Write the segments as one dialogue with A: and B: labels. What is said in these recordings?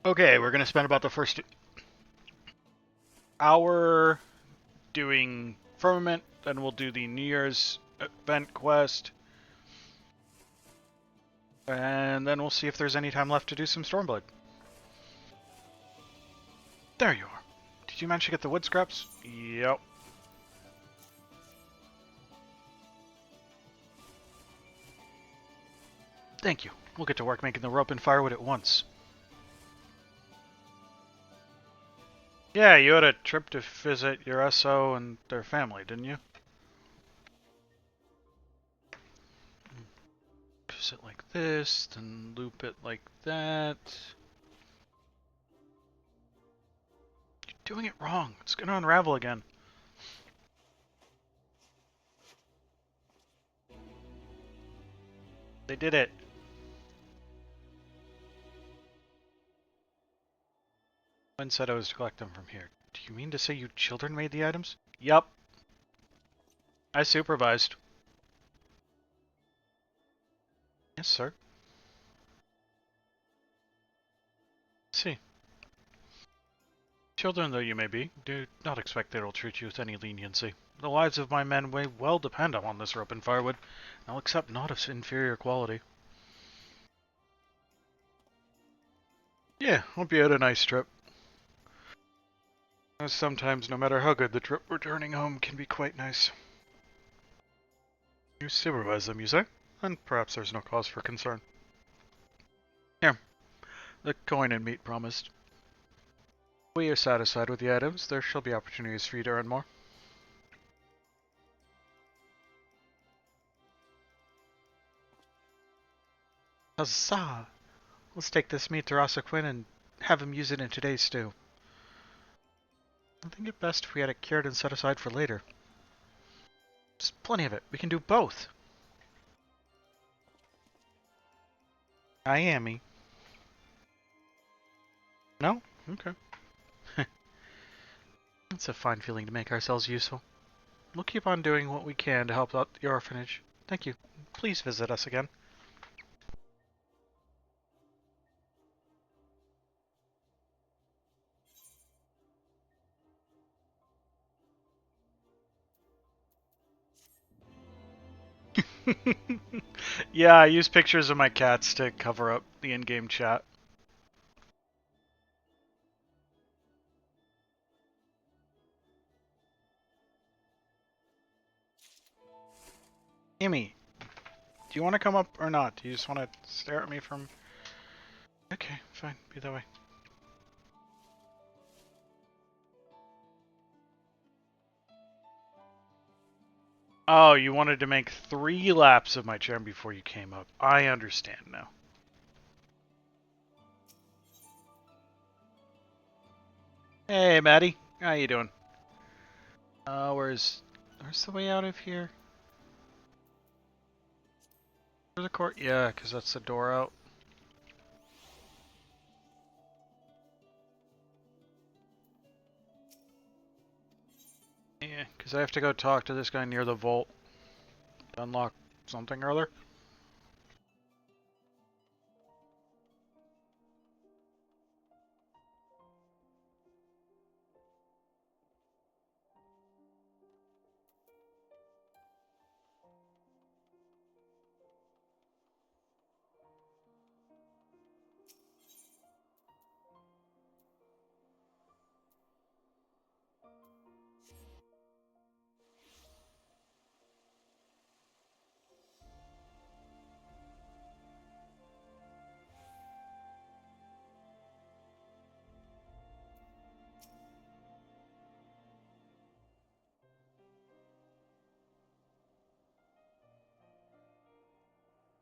A: Okay, we're gonna spend about the first hour doing Firmament, then we'll do the New Year's event quest, and then we'll see if there's any time left to do some Stormblood. There you are. Did you manage to get the wood scraps? Yep. Thank you. We'll get to work making the rope and firewood at once. Yeah, you had a trip to visit your SO and their family, didn't you? Twist it like this, then loop it like that. You're doing it wrong. It's gonna unravel again. They did it. Glenn said I was to collect them from here. Do you mean to say you children made the items? Yup. I supervised. Yes, sir. I see. Children though you may be, do not expect they will treat you with any leniency. The lives of my men may well depend upon this rope and firewood, and I'll accept not of inferior quality. Yeah, hope you had a nice trip. Sometimes, no matter how good the trip, returning home can be quite nice. You supervise them, you say? And perhaps there's no cause for concern. Here, the coin and meat promised. If we are satisfied with the items, there shall be opportunities for you to earn more. Huzzah! Let's take this meat to Rosaquin and have him use it in today's stew. I think it best if we had it cured and set aside for later. There's plenty of it. We can do both. I am. No? Okay. It's a fine feeling to make ourselves useful. We'll keep on doing what we can to help out the orphanage. Thank you. Please visit us again. Yeah, I use pictures of my cats to cover up the in-game chat. Amy, do you want to come up or not? Do you just want to stare at me from... Okay, fine. Be that way. Oh, you wanted to make 3 laps of my chair before you came up. I understand now. Hey, Maddie. How you doing? Where's the way out of here? For the court? Yeah, because that's the door out. Yeah, because I have to go talk to this guy near the vault to unlock something or other.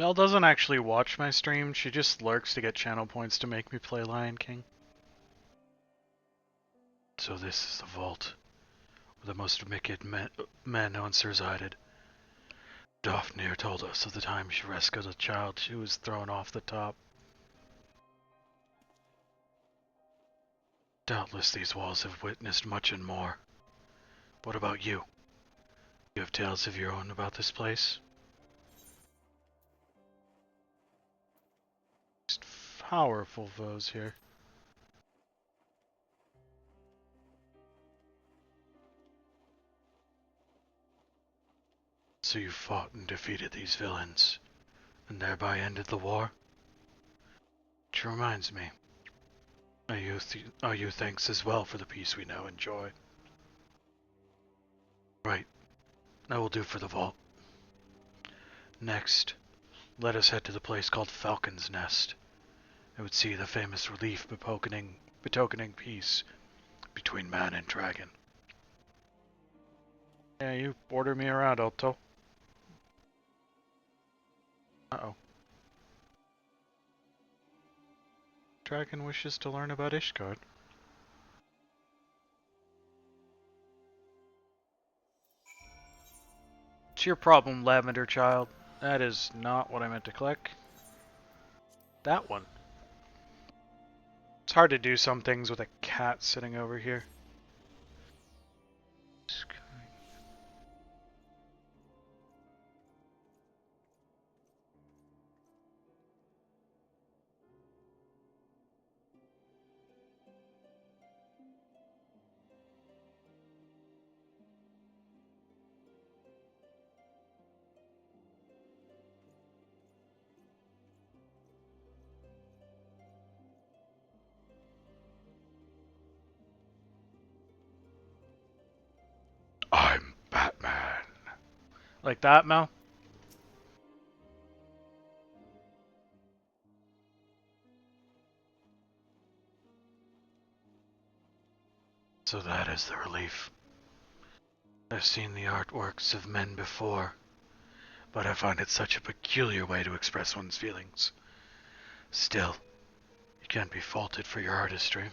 A: Mel doesn't actually watch my stream, she just lurks to get channel points to make me play Lion King. So this is the vault, where the most wicked men once resided. Daphne told us of the time she rescued a child who was thrown off the top. Doubtless these walls have witnessed much and more. What about you? You have tales of your own about this place? Just powerful foes here.
B: So you fought and defeated these villains, and thereby ended the war? Which reminds me, are you thanks as well for the peace we now enjoy? Right, that will do for the vault. Next, let us head to the place called Falcon's Nest. It would see the famous relief betokening peace between man and dragon.
A: Yeah, you order me around, Otto. Uh-oh. Dragon wishes to learn about Ishgard. It's your problem, Lavender Child. That is not what I meant to click. That one. It's hard to do some things with a cat sitting over here.
B: I'm Batman.
A: Like that, Mel?
B: So that is the relief. I've seen the artworks of men before, but I find it such a peculiar way to express one's feelings. Still, you can't be faulted for your artistry.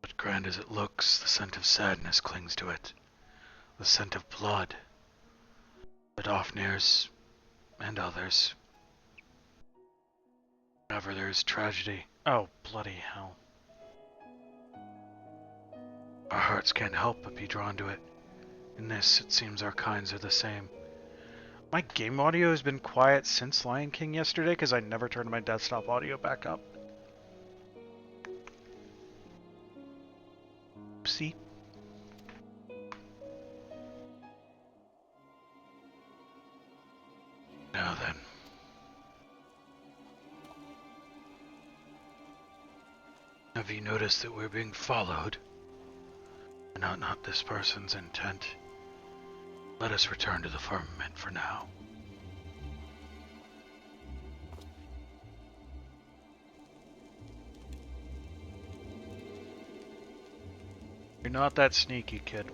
B: But grand as it looks, the scent of sadness clings to it. The scent of blood. The Dofnir's and others. Whenever there is tragedy,
A: Oh, bloody hell.
B: our hearts can't help but be drawn to it. In this, it seems our kinds are the same.
A: My game audio has been quiet since Lion King yesterday because I never turned my desktop audio back up. Oopsie.
B: Now then. Have you noticed that we're being followed? Not this person's intent. Let us return to the firmament for now.
A: You're not that sneaky, kid.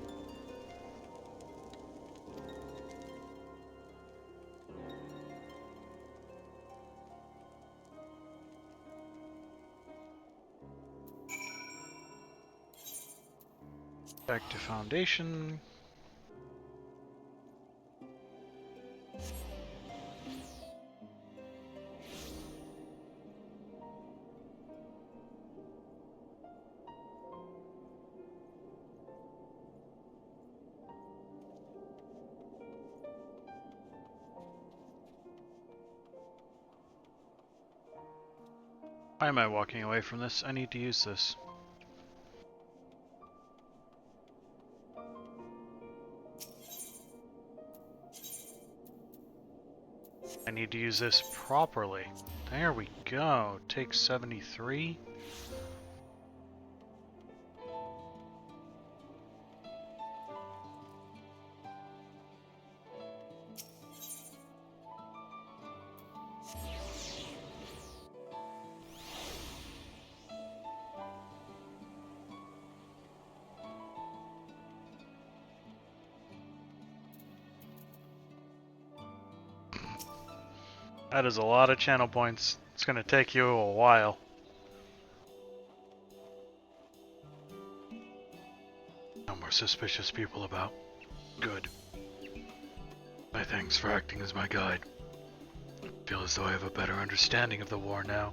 A: Back to Foundation. Why am I walking away from this? I need to use this. I need to use this properly. There we go. Take 73. That is a lot of channel points. It's going to take you a while.
B: No more suspicious people about. Good. My thanks for acting as my guide. I feel as though I have a better understanding of the war now.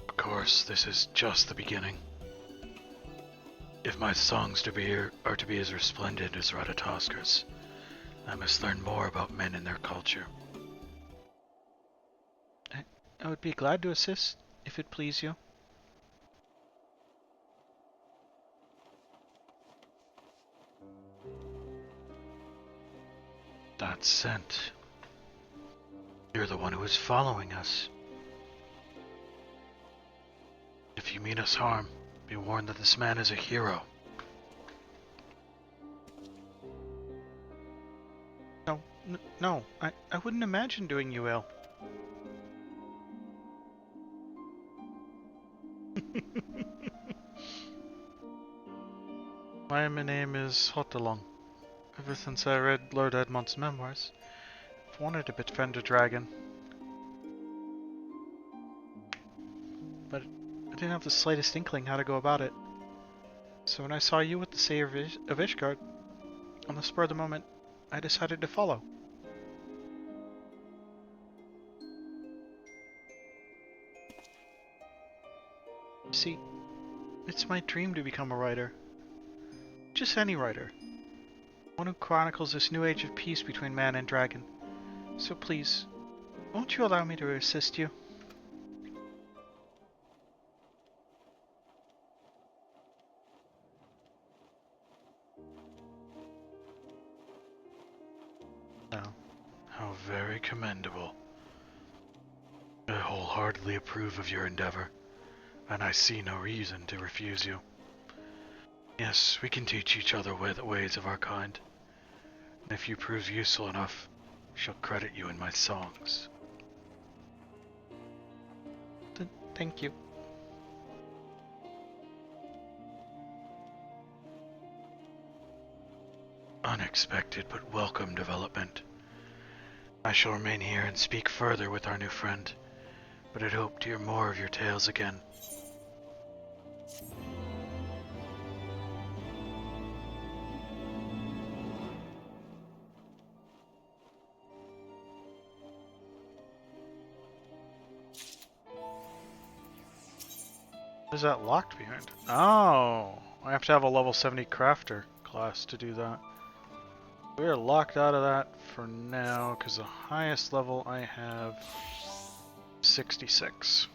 B: Of course, this is just the beginning. If my songs are to be as resplendent as Ratatosker's, I must learn more about men and their culture.
A: I would be glad to assist, if it please you.
B: That scent. You're the one who is following us. If you mean us harm, be warned that this man is a hero.
A: No, no, I wouldn't imagine doing you ill. My name is Hotelong. Ever since I read Lord Edmond's memoirs, I've wanted to befriend a dragon. But I didn't have the slightest inkling how to go about it. So when I saw you with the Sayer of Ishgard, on the spur of the moment, I decided to follow. See, it's my dream to become a writer. Just any writer. One who chronicles this new age of peace between man and dragon. So please, won't you allow me to assist you?
B: No. How very commendable. I wholeheartedly approve of your endeavor, and I see no reason to refuse you. Yes, we can teach each other the ways of our kind. And if you prove useful enough, I shall credit you in my songs.
A: Thank you.
B: Unexpected but welcome development. I shall remain here and speak further with our new friend, but I'd hope to hear more of your tales again.
A: What is that locked behind? Oh, I have to have a level 70 crafter class to do that. We're locked out of that for now, because the highest level I have 66.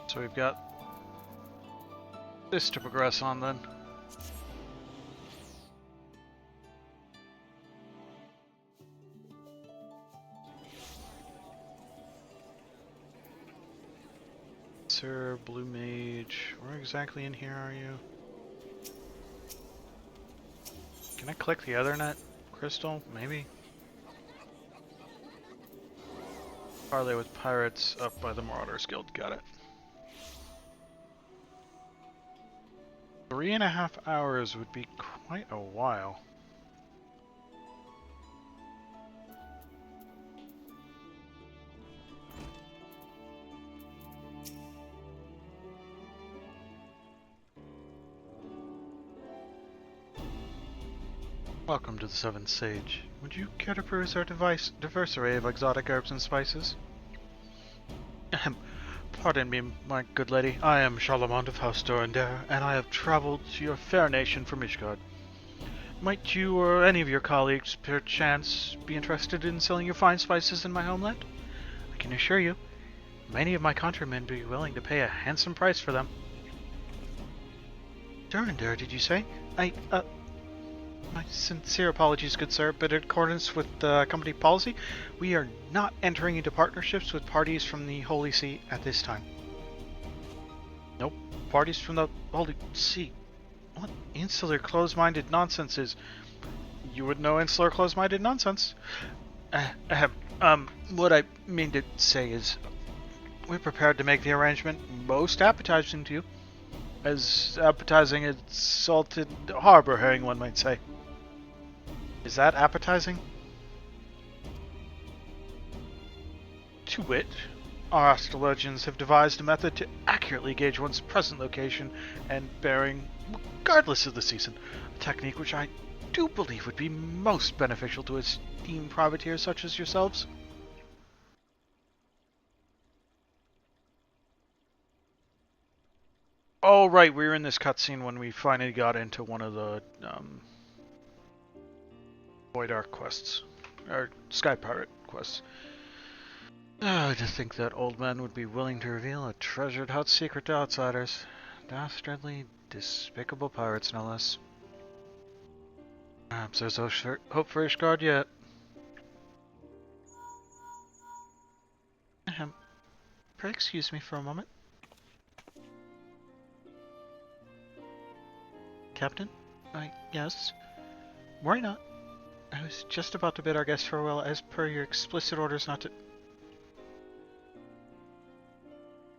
A: So we've got this to progress on then. Sir, Blue Mage, where exactly in here are you? Can I click the Ethernet crystal? Maybe? Parlay with pirates up by the Marauders Guild, got it. 3.5 hours would be quite a while. Welcome to the Seventh Sage. Would you care to peruse our diverse array of exotic herbs and spices? Ahem. Pardon me, my good lady. I am Charlemont of House Dorander, and I have traveled to your fair nation from Ishgard. Might you or any of your colleagues, perchance, be interested in selling your fine spices in my homeland? I can assure you, many of my countrymen would be willing to pay a handsome price for them. Dorander, did you say? My sincere apologies, good sir, but in accordance with the company policy, we are not entering into partnerships with parties from the Holy See at this time. Nope, parties from the Holy See. What insular close-minded nonsense is? You would know insular close-minded nonsense. What I mean to say is, we're prepared to make the arrangement most appetizing to you. As appetizing as salted harbor herring, one might say. Is that appetizing? To wit, our astrologians have devised a method to accurately gauge one's present location and bearing, regardless of the season. A technique which I do believe would be most beneficial to esteemed privateers such as yourselves. Oh, right, we were in this cutscene when we finally got into one of the Void Ark quests, or Sky Pirate quests. To think that old man would be willing to reveal a treasured hut secret to outsiders. Dastardly, despicable pirates, no less. Perhaps there's hope for Ishgard yet. Ahem. Pray excuse me for a moment. Captain? Yes. Worry not. I was just about to bid our guests farewell as per your explicit orders not to...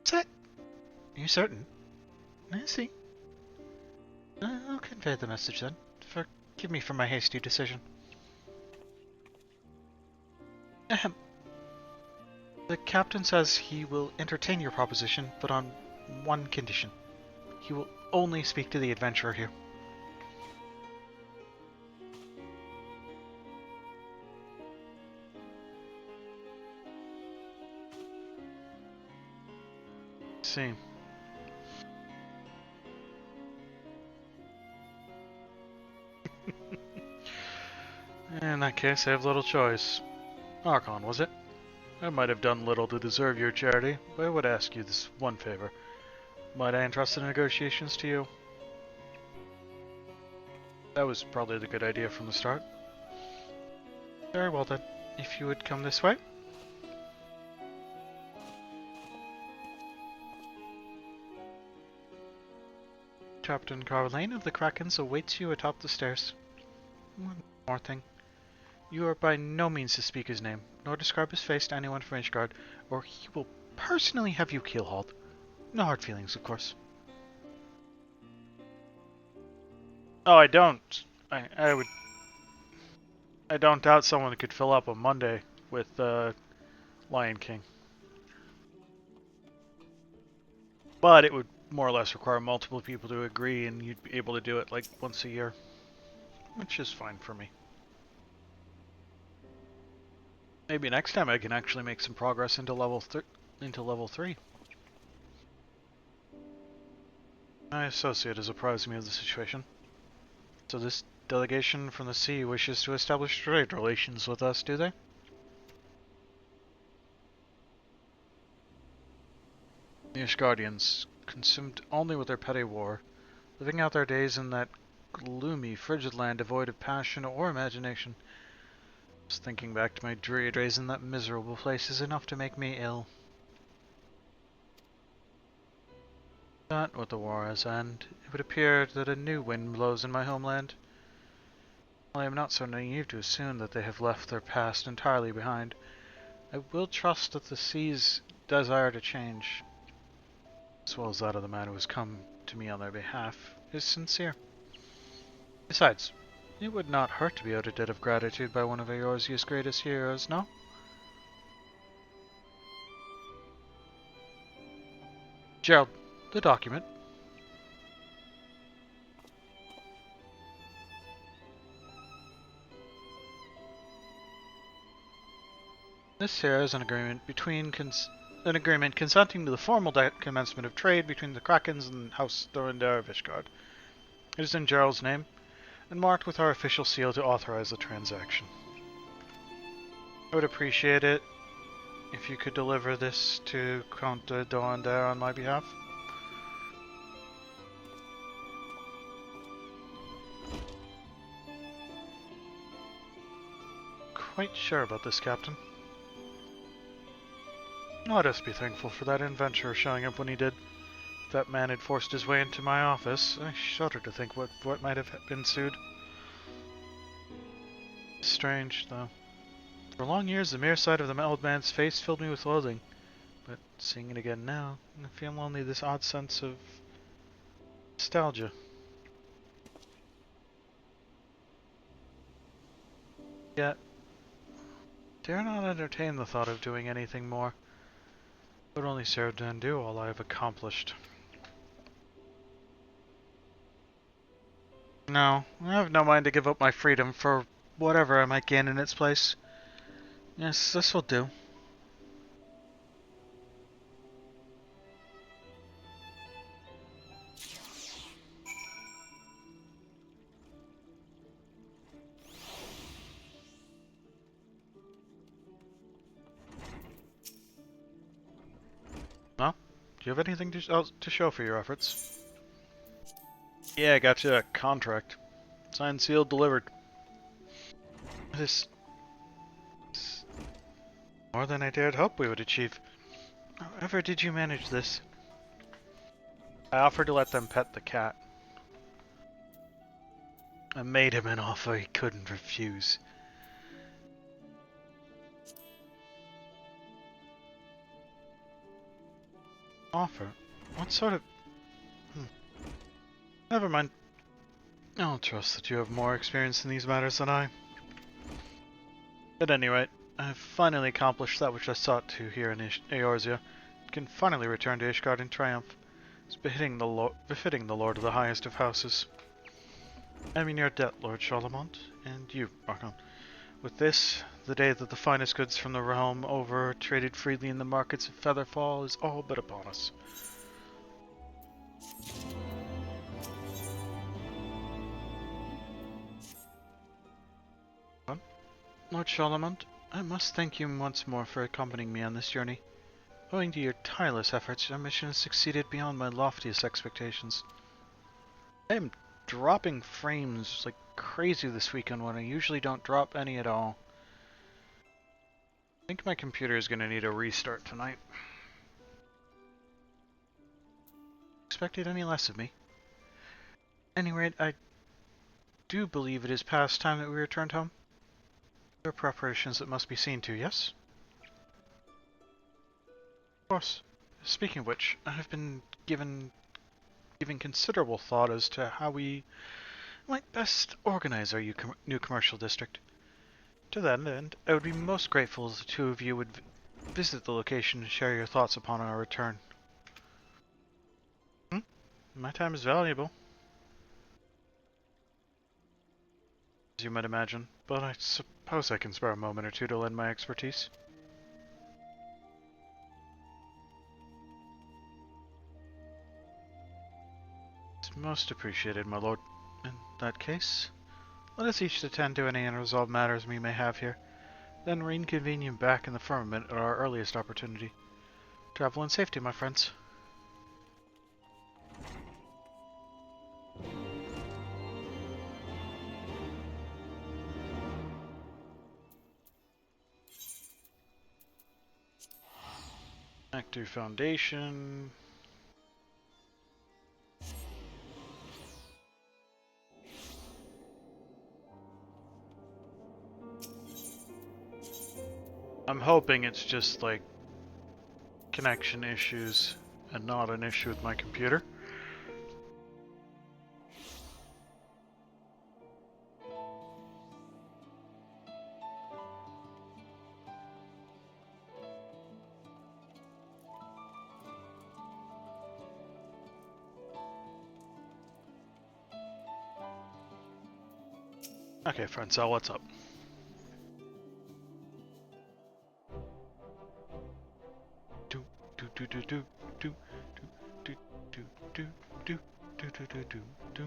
A: Set! Are you certain? I see. I'll convey the message then. Forgive me for my hasty decision. Ahem. The captain says he will entertain your proposition, but on one condition. He will only speak to the adventurer here. See. In that case, I have little choice. Archon, was it? I might have done little to deserve your charity, but I would ask you this one favor. Might I entrust the negotiations to you? That was probably the good idea from the start. Very well then. If you would come this way. Captain Carlane of the Krakens awaits you atop the stairs. One more thing. You are by no means to speak his name, nor describe his face to anyone from Ishgard, or he will personally have you keelhauled. No hard feelings, of course. Oh, I don't. I don't doubt someone could fill up a Monday with Lion King. But it would more or less require multiple people to agree, and you'd be able to do it like once a year. Which is fine for me. Maybe next time I can actually make some progress into level 3. My associate has apprised me of the situation. So this delegation from the sea wishes to establish trade relations with us, do they? The Ishgardians, consumed only with their petty war, living out their days in that gloomy, frigid land devoid of passion or imagination. Just thinking back to my dreary days in that miserable place is enough to make me ill. But with the war as end, it would appear that a new wind blows in my homeland. While I am not so naive to assume that they have left their past entirely behind, I will trust that the sea's desire to change, as well as that of the man who has come to me on their behalf, is sincere. Besides, it would not hurt to be owed a debt of gratitude by one of Eorzea's greatest heroes, no? Gerald, the document. This here is an agreement consenting to the formal commencement of trade between the Krakens and House Thorindar of Ishgard. It is in Gerald's name, and marked with our official seal to authorize the transaction. I would appreciate it if you could deliver this to Count Thorindar on my behalf. Quite sure about this, Captain. Let us be thankful for that adventurer showing up when he did. If that man had forced his way into my office, I shudder to think what might have ensued. Strange, though. For long years, the mere sight of the old man's face filled me with loathing. But seeing it again now, I feel only this odd sense of nostalgia. Yet, dare not entertain the thought of doing anything more. It would only serve to undo all I have accomplished. No, I have no mind to give up my freedom for whatever I might gain in its place. Yes, this will do. Do you have anything to show for your efforts? Yeah, I got you a contract. Signed, sealed, delivered. This is more than I dared hope we would achieve. However did you manage this? I offered to let them pet the cat. I made him an offer he couldn't refuse. Offer? What sort of... Never mind. I'll trust that you have more experience in these matters than I. At any rate, I have finally accomplished that which I sought to here in Eorzea. I can finally return to Ishgard in triumph. It's befitting the Lord of the highest of houses. I am in your debt, Lord Charlemont, and you, Archon. With this, the day that the finest goods from the realm over traded freely in the markets of Featherfall is all but upon us. Lord Charlemont, I must thank you once more for accompanying me on this journey. Owing to your tireless efforts, our mission has succeeded beyond my loftiest expectations. I am dropping frames like crazy this weekend when I usually don't drop any at all. I think my computer is going to need a restart tonight. Expected any less of me? At any rate, I do believe it is past time that we returned home. There are preparations that must be seen to, yes? Of course. Speaking of which, I have been giving considerable thought as to how we might best organize our new commercial district. To that end, I would be most grateful if the two of you would visit the location and share your thoughts upon our return. My time is valuable, as you might imagine, but I suppose I can spare a moment or two to lend my expertise. It's most appreciated, my lord. In that case, let us each attend to any unresolved matters we may have here, then reconvene you back in the firmament at our earliest opportunity. Travel in safety, my friends. Active Foundation. I'm hoping it's just like connection issues and not an issue with my computer. Okay, Francel, what's up? Do do do do do do do do do do do do do do do.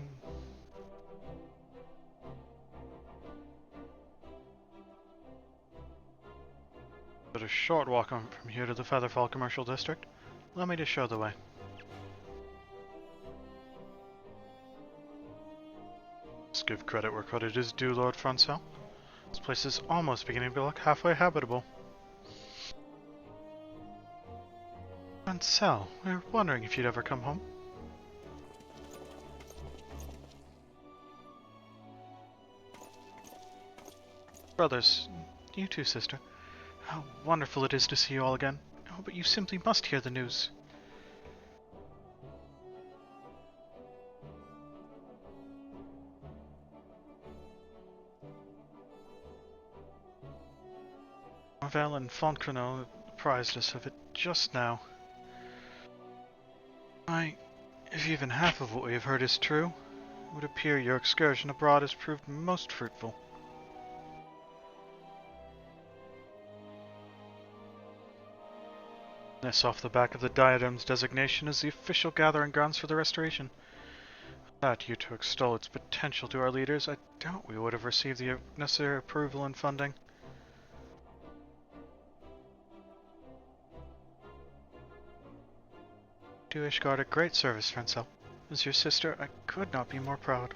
A: But a short walk on from here to the Featherfall Commercial District. Allow me to show the way. Let's give credit where credit is due, Lord Francel. This place is almost beginning to look halfway habitable. Francel, we were wondering if you'd ever come home. Brothers, you too, sister. How wonderful it is to see you all again. Oh, but you simply must hear the news. Marvell and Fontcroneau apprised us of it just now. If even half of what we have heard is true, it would appear your excursion abroad has proved most fruitful. This off the back of the Diadem's designation as the official gathering grounds for the Restoration. Without you to extol its potential to our leaders, I doubt we would have received the necessary approval and funding. Do Ishgard a great service, Francel. As your sister, I could not be more proud.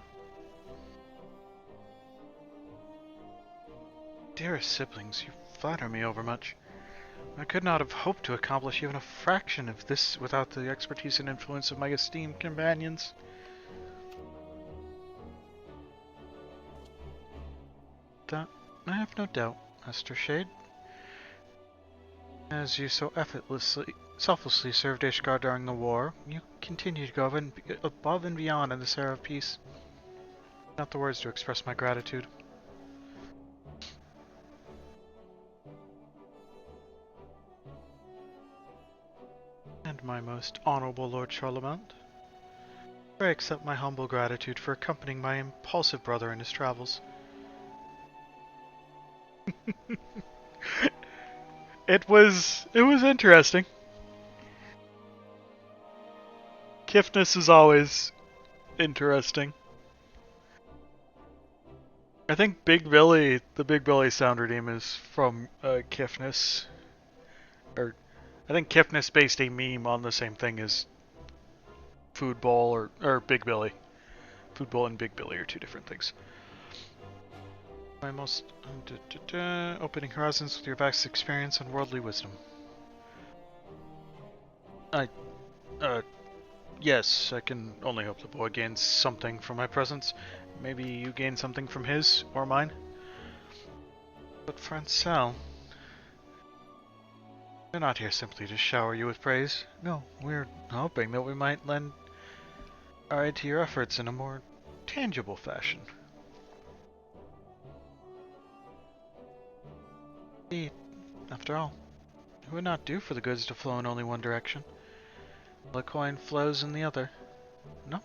A: Dearest siblings, you flatter me overmuch. I could not have hoped to accomplish even a fraction of this without the expertise and influence of my esteemed companions. That I have no doubt, Master Shade. As you so selflessly served Ishgard during the war, you continue to go above and beyond in this era of peace. Not the words to express my gratitude. And my most honorable Lord Charlemont, pray accept my humble gratitude for accompanying my impulsive brother in his travels. It was interesting. Kiffness is always interesting. I think the Big Billy sound redeem is from Kiffness. Or, I think Kiffness based a meme on the same thing as Food Bowl or Big Billy. Food Bowl and Big Billy are two different things. My most opening horizons with your vast experience and worldly wisdom. Yes, I can only hope the boy gains something from my presence. Maybe you gain something from his or mine. But Francel, we're not here simply to shower you with praise. No, we're hoping that we might lend our aid to your efforts in a more tangible fashion. Indeed, after all, it would not do for the goods to flow in only one direction. The coin flows in the other. No?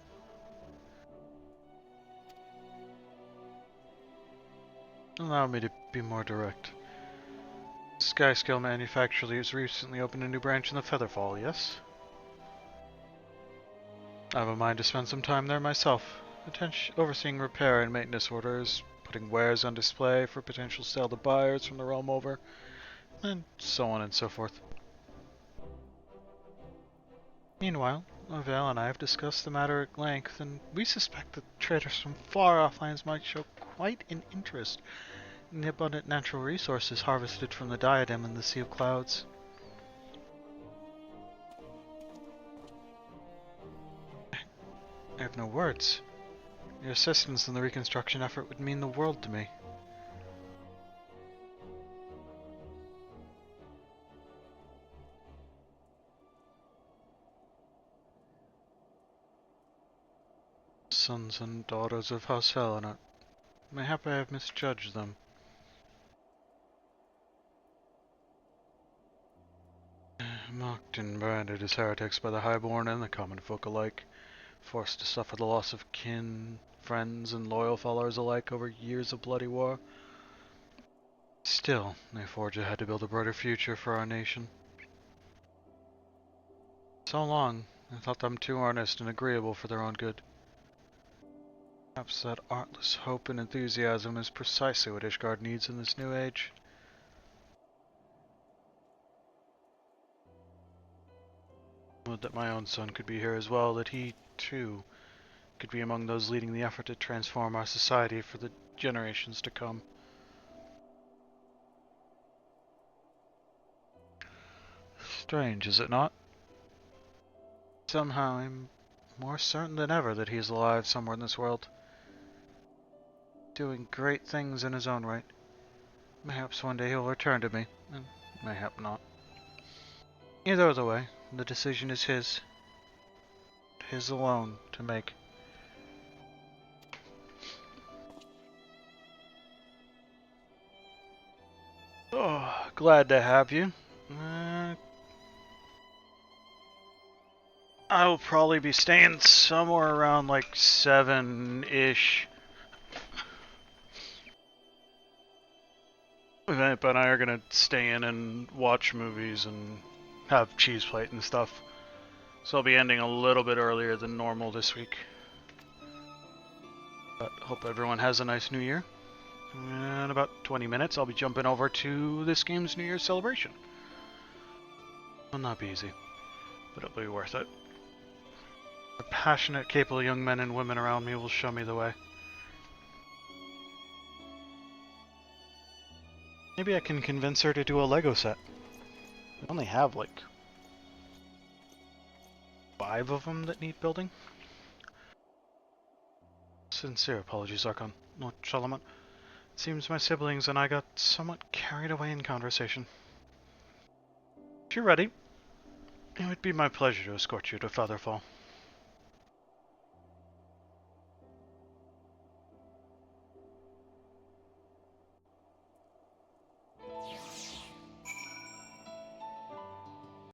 A: Allow me to be more direct. Skyscale Manufacturing has recently opened a new branch in the Featherfall, yes? I have a mind to spend some time there myself, overseeing repair and maintenance orders, putting wares on display for potential sale to buyers from the realm over, and so on and so forth. Meanwhile, Vale and I have discussed the matter at length, and we suspect that traders from far-off lands might show quite an interest in the abundant natural resources harvested from the diadem and the Sea of Clouds. I have no words. Your assistance in the reconstruction effort would mean the world to me. Sons and daughters of House Helena. Mayhap I have misjudged them. Mocked and branded as heretics by the highborn and the common folk alike, forced to suffer the loss of kin, friends, and loyal followers alike over years of bloody war. Still, they forged ahead to build a brighter future for our nation. So long, I thought them too earnest and agreeable for their own good. Perhaps that artless hope and enthusiasm is precisely what Ishgard needs in this new age. Would that my own son could be here as well, that he, too, could be among those leading the effort to transform our society for the generations to come. Strange, is it not? Somehow I'm more certain than ever that he is alive somewhere in this world, doing great things in his own right. Perhaps one day he'll return to me, and mayhap not. Either other way, the decision is his alone to make. Oh, glad to have you. I'll probably be staying somewhere around like 7-ish. Vamp and I are gonna stay in and watch movies and have cheese plate and stuff. So I'll be ending a little bit earlier than normal this week. But hope everyone has a nice New Year. In about 20 minutes, I'll be jumping over to this game's New Year's celebration. Will not be easy, but it'll be worth it. The passionate, capable young men and women around me will show me the way. Maybe I can convince her to do a Lego set. We only have, like, 5 of them that need building. Sincere apologies, Archon. Lord Charlemagne. It seems my siblings and I got somewhat carried away in conversation. If you're ready, it would be my pleasure to escort you to Featherfall.